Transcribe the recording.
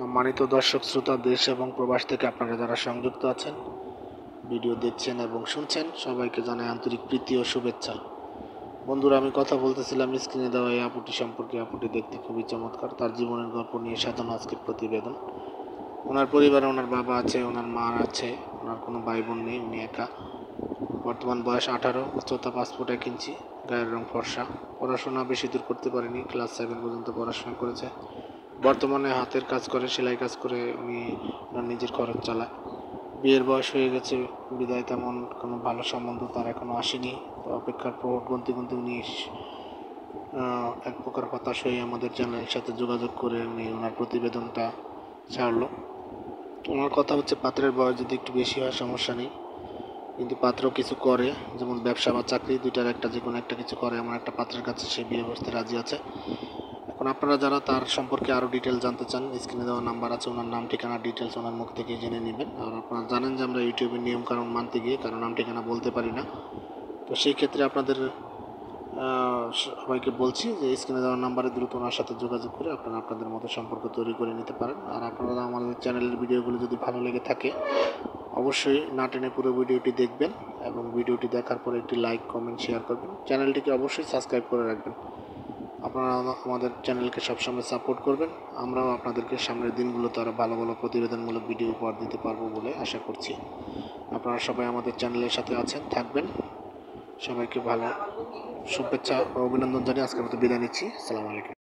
সম্মানিত দর্শক শ্রোতা, দেশ এবং প্রবাস থেকে আপনারা যারা সংযুক্ত আছেন, ভিডিও দেখছেন এবং শুনছেন, সবাইকে জানাই আন্তরিক প্রীতি ও শুভেচ্ছা। বন্ধুরা, আমি কথা বলতেছিলাম স্ক্রিনে দেওয়া এই আপুটি সম্পর্কে। আপুটি দেখতে খুবই চমৎকার। তার জীবনের গল্প নিয়ে সাজানো আজকের প্রতিবেদন। ওনার পরিবারে ওনার বাবা আছে, ওনার মা আছে, ওনার কোনো ভাই বোন নেই, উনি একা। বর্তমান বয়স 18, উচ্চতা 5 ফুট 1 ইঞ্চি, গায়ের রং ফর্সা। পড়াশোনা বেশি দূর করতে পারেনি, ক্লাস 7 পর্যন্ত পড়াশোনা করেছে। বর্তমানে হাতের কাজ করে, সেলাই কাজ করে উনি নিজের খরচ চালায়। বিয়ের বয়স হয়ে গেছে বিদায় তেমন কোনো ভালো সম্বন্ধ তার এখনও আসেনি। তো অপেক্ষার প্রহর গুনতে গুনতে উনি এক প্রকার হতাশ হয়ে আমাদের চ্যানেলের সাথে যোগাযোগ করে উনি ওনার প্রতিবেদনটা ছাড়লো। ওনার কথা হচ্ছে, পাত্রের বয়স যদি একটু বেশি হয় সমস্যা নেই, কিন্তু পাত্র কিছু করে, যেমন ব্যবসা বা চাকরি, দুইটার একটা যে কোনো একটা কিছু করে, এমন একটা পাত্রের কাছে সে বিয়ে বসতে রাজি আছে। এখন আপনারা যারা তার সম্পর্কে আরও ডিটেল জানতে চান, স্ক্রিনে দেওয়া নাম্বার আছে, ওনার নাম ঠিকানা ডিটেলস ওনার মুখ থেকে জেনে নেবেন। আর আপনারা জানেন যে আমরা ইউটিউবের নিয়মকানুন মানতে গিয়ে কারো নাম ঠিকানা বলতে পারি না। তো সেই ক্ষেত্রে আপনাদের সবাইকে বলছি যে স্ক্রিনে দেওয়া নাম্বারে দ্রুত ওনার সাথে যোগাযোগ করে আপনারা আপনাদের মতো সম্পর্ক তৈরি করে নিতে পারেন। আর আপনারা আমাদের চ্যানেলের ভিডিওগুলো যদি ভালো লেগে থাকে, অবশ্যই না টেনে পুরো ভিডিওটি দেখবেন এবং ভিডিওটি দেখার পরে একটি লাইক, কমেন্ট, শেয়ার করবেন। চ্যানেলটিকে অবশ্যই সাবস্ক্রাইব করে রাখবেন। আপনারা আমাদের চ্যানেলকে সবসময় সাপোর্ট করবেন। আমরাও আপনাদেরকে সামনের দিনগুলোতে আরও ভালো ভালো প্রতিবেদনমূলক ভিডিও উপহার দিতে পারবো বলে আশা করছি। আপনারা সবাই আমাদের চ্যানেলের সাথে আছেন, থাকবেন। সবাইকে ভালো শুভেচ্ছা ও অভিনন্দন জানিয়ে আজকের মতো বিদায় নিচ্ছি। আসসালামু আলাইকুম।